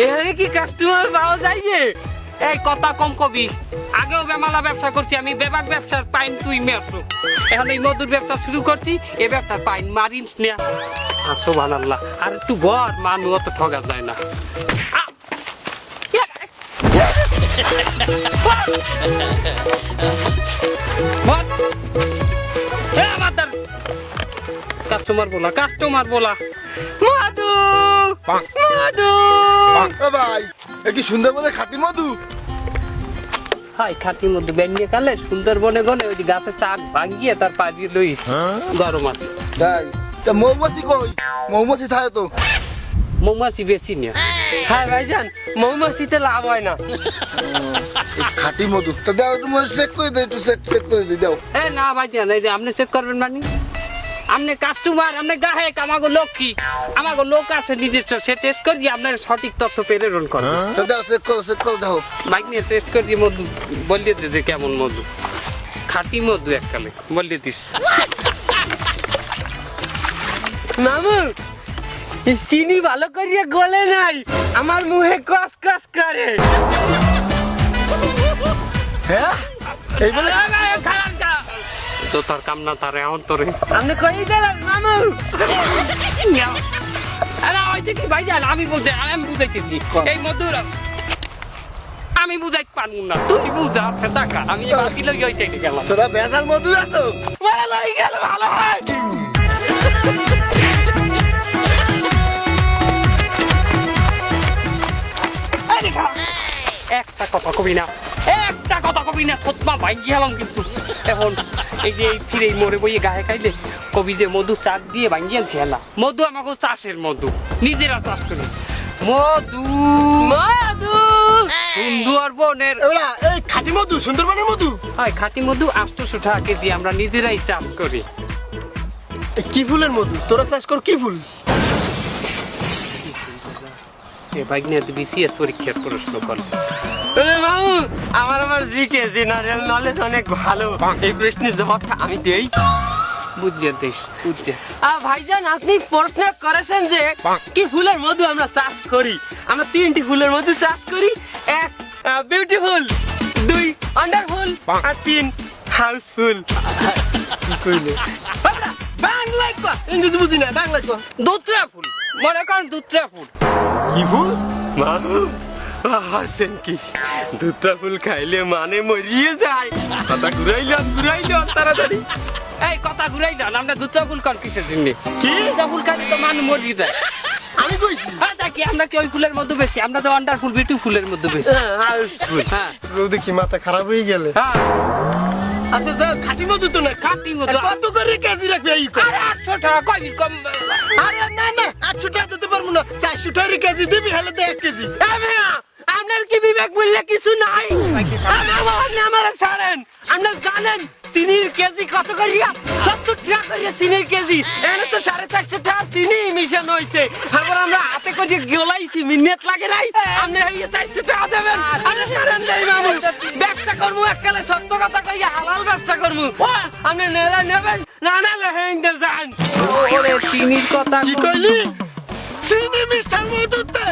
এখানে কি কাস্টমার পাওয়া যাইবে? এই কথা কম কবি, আগেও বেমালা ব্যবসা করছি আমি, বেবাক ব্যবসার পাইন তুই মেরছো, এখন এই মধুর ব্যবসা শুরু করছি, এই ব্যবসার পাইন মারিস না। সুবহানাল্লাহ, আর একটু বর মানু অত ঠকা যায় না। কাস্টমার বলা, কাস্টমার বলা। মধু মধু ভাই কি সুন্দরবনে খাঁটি মধু? হাই খাঁটি মধু বেনিয়ে কালে সুন্দরবনে গলে ওই গাছের চাক ভাঙিয়ে তার পাজিয়ে লইস গরম আছে। তাই তা মৌমাছি কই? মৌমাছি থাকে তো। মৌমাছি বেশি নিয়ে। হ্যাঁ ভাইজান, মৌমাছিতে লাভ হয় না। খাঁটি মধু তা দাও, তুমি চেক করে দে, একটু চেক করে দে দাও। এ না ভাইজান, এই যে আপনি চেক করবেন মানে আপনি কাস্টমার, আপনি গায়ক, আমাগো লক্ষ্মী, আমাগো লোক আছে নিজস্ব, সে টেস্ট করি আপনার সঠিক তথ্য প্রেরণ করে। তা দাও চেক করে দাও। বাইক নিয়ে টেস্ট করি মধু বলিয়ে দে যে কেমন মধু, খাঁটি মধু এককালে বলিয়ে দিস। মামু চিনি ভালো করিয়া গলে নাই, আমার মুখে কস কস করে। হ্যাঁ এই বলে তো তার কাম না তারে অন্তরে আপনি কই দিলেন মামু। আরে ওইটা কি ভাইজান, আমি বুঝাইতেছি এই মধুর আমি বুঝাইতে পারবো না, তুই বুঝা টাকা আমি বাকি লই হইতে গেলাম। তোরা বেজাল মধু আছো? ভালো লই গেল ভালো হয়। একটা কথা কবি না, একটা কথা কবি না, থতমা ভাঙ্গি গেলাম কিন্তু। এখন এই যে ফিরে মরে বইয়ে গায়ে খাইলে কবি যে মধু চাক দিয়ে ভাঙ্গিয়ে খেলা, মধু আমাকে চাষের মধু, নিজেরা চাষ করি মধু। মধু সুন্দরবনের এই খাঁটি মধু, সুন্দরবনের মধু। হয় খাঁটি মধু 800 টাকা কেজি, আমরা নিজেরাই চাষ করি। কি ফুলের মধু? তোরা চাষ কর কি ফুল? বিসিএস পরীক্ষার প্রশ্ন করে মামু, আমার জিকে জেনারেল নলেজ অনেক ভালো, এই প্রশ্নের জবাবটা আমি দেই। বুঝছে দেশ বুঝছে। ভাইজান আপনি প্রশ্ন করেছেন যে কি ফুলের মধু আমরা চাষ করি। আমরা 3টি ফুলের মধু চাষ করি, 1 বিউটিফুল, 2 ওয়ান্ডারফুল, আর 3 হাউসফুল। কি কইলে বাংলায় কো, ইংরেজি বুঝি না, বাংলায় কো। দুত্রা ফুল, মনে করেন দুত্রা ফুল। কি ফুল? মামু হাসেন কি, দুধটা ফুল খাইলে মানে মরিয়ে যায়। কথা ঘুরাইলাম তাড়াতাড়ি, এই কথা ঘুরাইলাম। আমরা দুধটা ফুল কর কিসের জন্য? কি দুধটা ফুল খাইলে তো মানে মরিয়ে যায়। আমি কইছি হ্যাঁ দেখি আমরা কি ওই ফুলের মধ্যে বেশি, আমরা তো ওয়ান্ডারফুল বিউটিফুলের মধ্যে বেশি। হ্যাঁ দেখি মাথা খারাপ হয়ে গেলে। হ্যাঁ আচ্ছা স্যার, খাঁটি মধু তো না? খাঁটি মধু। কত করে কেজি রাখবে? এই কো। আরে 800 টাকা কই কম। আরে না না, 800 টাকা দিতে পারবো না, 400 টাকা কেজি দিবি, হলে দে 1 কেজি। আপনার কি বিবেক বললে কিছু নাই? আমার ছাড়েন, আপনার জানেন চিনির কেজি কত করিয়া? 70 টাকা করিয়া চিনির কেজি। এখানে তো 450 টাকা চিনি মিশানো হয়েছে। আবার আমরা হাতে করে গলাইছি, মিনিট লাগে নাই, আপনি 400 টাকা দেবেন। আরে ছাড়েন নাই মামু, ব্যবসা করবো এককালে, সত্য কথা কইয়া হালাল ব্যবসা করবো। আপনি নেবেন না না লেহেঙ্গা যান। ওরে চিনির কথা কি কইলি? চিনি মিশাল মধুতে?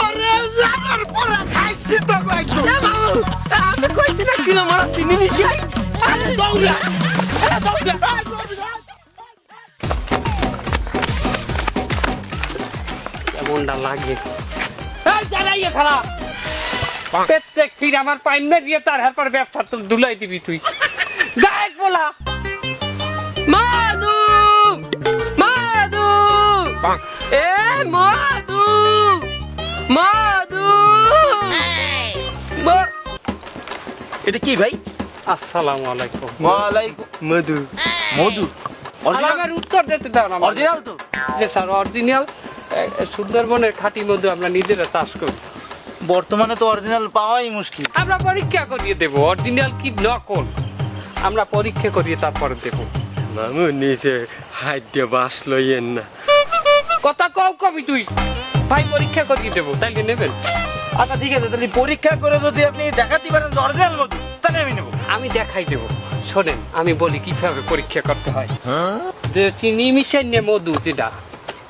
ওরে লাগার পরা খাইছি তো বাইছো। মামু আমি কইছি না কিলো মারা চিনি মিশাই। আরে দৌড়া, আরে দৌড়া। কেমনটা লাগে? এই দাঁড়াইয়ে খালা, প্রত্যেক ফির আমার পাইন মেরিয়ে তার হারপর ব্যবসা তো দুলাই দিবি তুই। গায়ক বলা মাদু মাদু, এ মাদু মাদু। এটা কি ভাই? আসসালামু আলাইকুম। ওয়ালাইকুম। মধু মধু সালামের উত্তর দিতে দাও না। অরিজিনাল তো? যে স্যার অরিজিনাল, সুন্দরবনের খাঁটি মধু আমরা নিজেরা চাষ করি। বর্তমানে তো অরিজিনাল পাওয়াই মুশকিল। আমরা পরীক্ষা করিয়ে দেবো অরিজিনাল কি নকল, আমরা পরীক্ষা করিয়ে তারপরে দেবো। মামু নিচে হাত দিয়ে বাস লইয়েন না। কথা কও কবি তুই, ভাই পরীক্ষা করিয়ে দেবো, তাইলে নেবেন? আচ্ছা ঠিক আছে, তাহলে পরীক্ষা করে যদি আপনি দেখাতে পারেন যে অরিজিনাল মধু, তাহলে আমি নেব। আমি দেখাই দেবো। শোনেন আমি বলি কিভাবে পরীক্ষা করতে হয়। যে চিনি মিশাই নিয়ে মধু যেটা,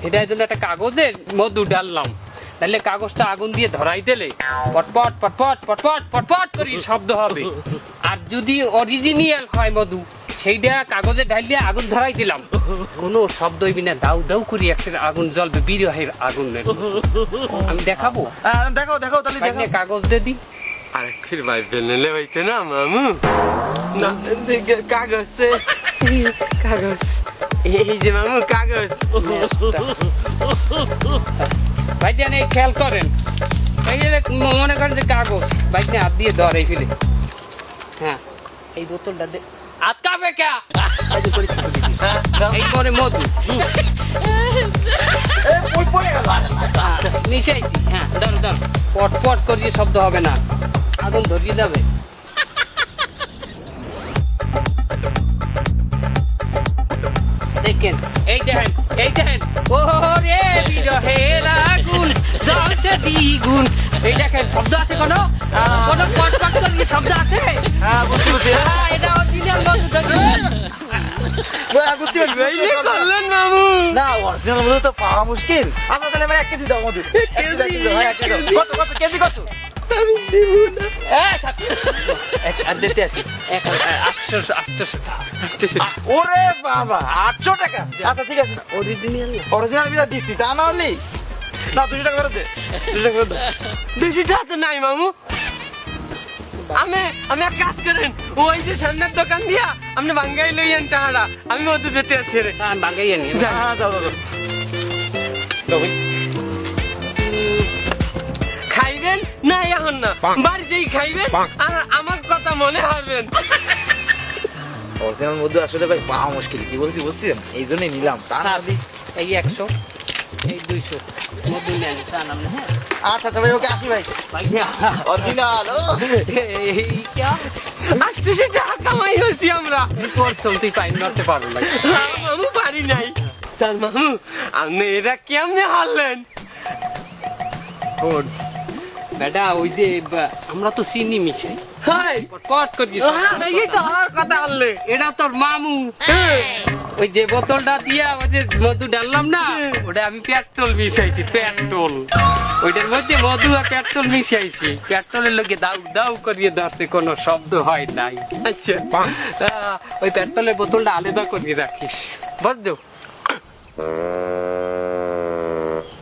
এটা জন্য একটা কাগজে মধু ডাললাম, তাহলে কাগজটা আগুন দিয়ে ধরাই দিলে পটপট পটপট পটপট পটপট করে শব্দ হবে। আর যদি অরিজিনাল হয় মধু, সেইটা কাগজে ঢালিয়ে আগুন ধরাই দিলাম, কোনো শব্দ হইবি না, দাউ দাউ করি একটা আগুন জ্বলবে, বিরহের আগুনের মতো। আমি দেখাবো, দেখাও দেখাও তাহলে ভাই নিয়ে কাগজ দিয়ে দিই। আরেকটির ভাই বেললে হইতে না মামু না কাগজ কাগজ এই যে মামু কাগজ ভাই জান এই খেয়াল করেন, এই যে মনে করেন যে কাগজ ভাই নিয়ে হাত দিয়ে ধরে ফেলে। হ্যাঁ এই বোতলটা দে, আটকাবে কে? এই করে মধু নিচে আইছি। হ্যাঁ ধরো ধরো, পট পট করিয়ে শব্দ হবে না, আগুন ধরিয়ে যাবে। দেখেন এই দেখেন, এই দেখেন, ও রে বিরহের আগুন জ্বলছে দ্বিগুণ। এই দেখেন শব্দ আছে, কোনো কোনো পট পট করিয়ে শব্দ আছে? হ্যাঁ বুঝছি বুঝছি হ্যাঁ, এটা অরিজিনাল মধু। বুঝতে পারছি এই করলেন মামু। না অরিজিনাল মধু তো পাওয়া মুশকিল। আচ্ছা তাহলে আমার 1 কেজি দাও মধু। 1 কেজি দাও, হ্যাঁ 1 কেজি দাও। কত কত কেজি কত? আমি দিব না। আর দিতে আসি 800 ওরে বাবা 800 টাকা। আচ্ছা ঠিক আছে, অরিজিনাল অরিজিনাল বিদা দিছি, তা না হলি না 200 টাকা করে দে। 200 টাকা করে দে। 200 টাকা তো নাই মামু। আমি এক কাজ করেন, ওই যে সামনের দোকান দিয়া আপনি ভাঙ্গাই লইয়েন টাহারা, আমি মধু যেতে আছি রে। বাঙ্গাইয়া নিয়ে হ্যাঁ যাও যাও যাও। দাও ভাই। খাইবেন না এখন না, বাড়িতেই খাইবেন আর আমার কথা মনে হারবেন। অরিজিনাল মধু আসলে ভাই পাওয়া মুশকিল, কি বলছি বুঝছেন, এই জন্যই নিলাম। তা না হলি এই 100 এই 200 মধু নেন তা নাম না। হ্যাঁ আচ্ছা আচ্ছা ভাই, ওকে আসি ভাই। অরিজিনাল এই क्या 800 টাকা কামাই হচ্ছি আমরা। প্রথম তুই পাইন করতে পারো না। হ্যাঁ, মামু পারি নাই। তার মামু আপনি এটা কেমনে হারলেন? বেটা ওই যে আমরা তো চিনি মিশাই, হাই পট করি এই তো আমার কথা হারলে। এটা তোর মামু। ওই যে বোতলটা দিয়া ওই যে মধু ঢাললাম না, ওটা আমি পেট্রোল মিশাইছি, পেট্রোল। ওইটার মধ্যে মধু আর পেট্রোল মিশাইছি, পেট্রোলের লোকে দাউ দাউ করিয়ে ধরছে, কোনো শব্দ হয় নাই। আচ্ছা ওই পেট্রোলের বোতলটা আলাদা করিয়ে রাখিস, বুঝছো?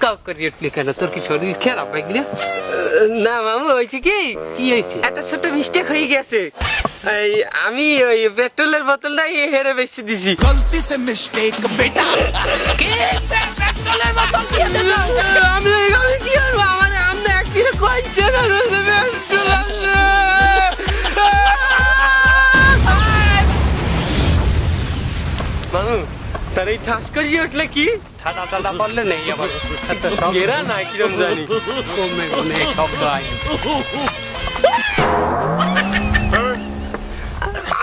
কাউ করিয়ে উঠলি কেন, তোর কি শরীর খারাপ হয় না? না মামু হয়েছে কি, কি হয়েছে? একটা ছোট মিস্টেক হয়ে গেছে। এই আমি ওই পেট্রোলের বোতলটা হেরে বেশি দিছি। गलती से मिस्टेक बेटा কি পেট্রোলের বোতল দিয়ে দিল? আমি কি করবো, আমার আমরা একদিনে কয়েকটা পেট্রোল আছে। মামু তার এই ঠাস করিয়ে উঠলে কি ঠাডা ঠাডা করলে নেই আবার গেরা না কিরম জানি কমে কমে শব্দ হয়।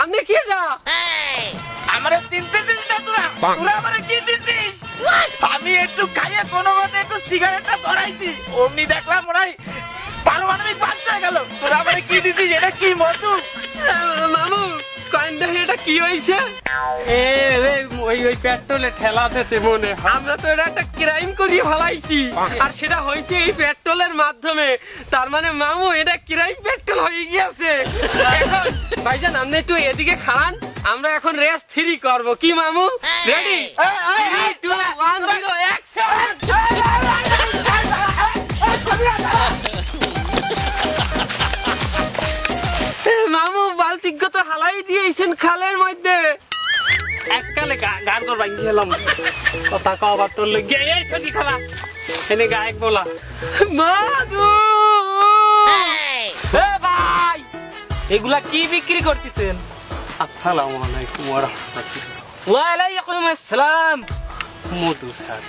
আমি কি না আমারে চিনতে দিস না তোরা, তোরা আমারে কি দিছিস? আমি একটু খাইয়ে কোনো মতে একটু সিগারেটটা ধরাইছি, অমনি দেখলাম মনে হয় পারমাণবিক বাস্ট হয়ে গেল। তোরা আমারে কি দিছিস, এটা কি মধু? মামু কয়েন দেখে এটা কি হয়েছে? ওই ওই পেট্রোলে ঠেলা দিতে মনে হয়। আমরা তো এটা একটা ক্রাইম করিয়ে ফেলাইছি, আর সেটা হয়েছে এই পেট্রোলের মাধ্যমে। তার মানে মামু এটা ক্রাইম পেট্রোল হয়ে গিয়েছে। এখন ভাইজান আপনি একটু এদিকে খান, আমরা এখন রেস 3 করব। কি মামু রেডি? 3 2 1 0 অ্যাকশন! মামু বালতিক তো হালাই দিয়েছেন খালের মধ্যে। এককালে গান কর ভাঙি খেলাম, কথা কবার তোর লেগে এই ছুটি খেলা এনে গায়ক বলা মাদু এ ভাই, এগুলা কি বিক্রি করতেছেন? আসসালামু আলাইকুম ওয়া রাহমাতুল্লাহ। ওয়ালাইকুম আসসালাম। মধু স্যার।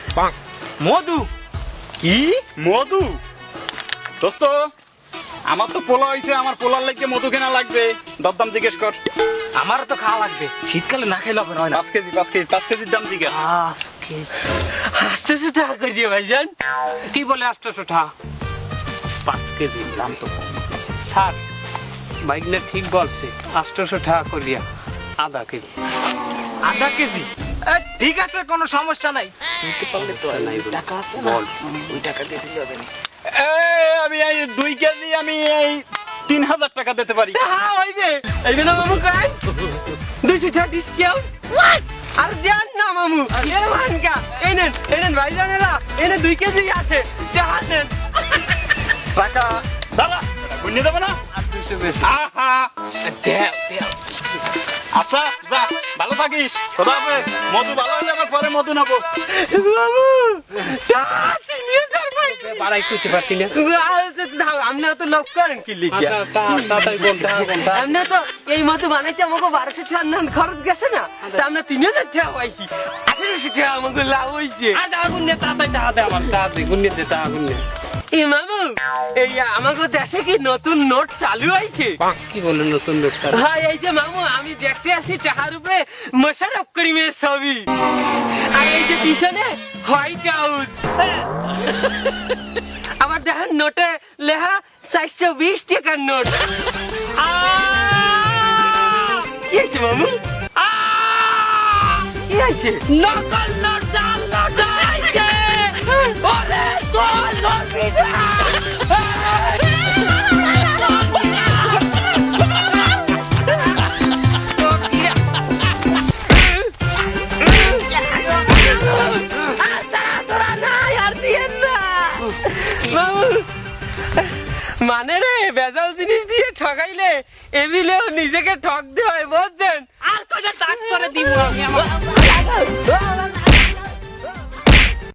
মধু? কি মধু? দোস্ত আমার তো পোলা হয়েছে, আমার পোলার লাগবে মধু কেনা লাগবে, দরদাম জিজ্ঞেস কর। আমার তো খাওয়া লাগবে, শীতকালে না খেলে হবে না। 5 কেজি 5 কেজির দাম জিজ্ঞেস। 800 টাকা করিয়ে ভাইজান। কি বলে 800 টাকা? 5 কেজি দাম তো কম। স্যার বাইকটা ঠিক বলছে, 800 টাকা করিয়া আধা কেজি। আধা কেজি? ঠিক আছে, কোনো সমস্যা নাই। নাই টাকা আছে না? বল। ওই টাকা দিয়ে দিলে হবে না। আমি এই 2 কেজি আমি এই 3000 টাকা দিতে পারি। হ্যাঁ হইবে হইবে না মামু কাই 200 টাকা ডিসকাউন্ট আর দেন না মামু এ মানকা এনেন ভাইজানেরা এনে 2 কেজি আছে টাকা দেন টাকা দাদা বুঝে দেব না? আহা দেও দেও আচ্ছা যা ভালো থাকিস খোদা হাফেজ। মধু ভালো হলে আবার পরে মধু নেবো। মামু টাকা নিয়ে যাই ভাই বাড়াই করতে পারতি না আপনি তো লোক করেন কি লিখিয়া তাড়াতাড়ি বলতে হবে কোনটা। আপনি তো এই মতো বানাইতে আমাকে 1200 টাকা নান খরচ গেছে না তা আমরা 3000 টাকা পাইছি 1800 টাকা আমাকে লাভ হইছে আর আগুন নিয়ে তাড়াতাড়ি টাকা দে আমার টাকা দে গুনিয়ে দে তা আগুন নিয়ে। এ মামু এই আমাকে দেশে কি নতুন নোট চালু হয়েছে কি বলে নতুন লোক স্যার? হ্যাঁ এই যে মামু আমি দেখতে আসি টাকার উপরে মোশাররফ করিমের ছবি আর এই যে পিছনে হোয়াইট হাউস আবার দেখেন নোটে লেখা 420 টাকার নোট কি আছে মামু কি আছে নকল নোট জাল নোট আইছে ওরে তোর লবিদা মানে রে বেজাল জিনিস দিয়ে ঠকাইলে এমিলেও নিজেকে ঠকতে হয় বুঝছেন আর কয়টা টাক করে দিব আমি আমার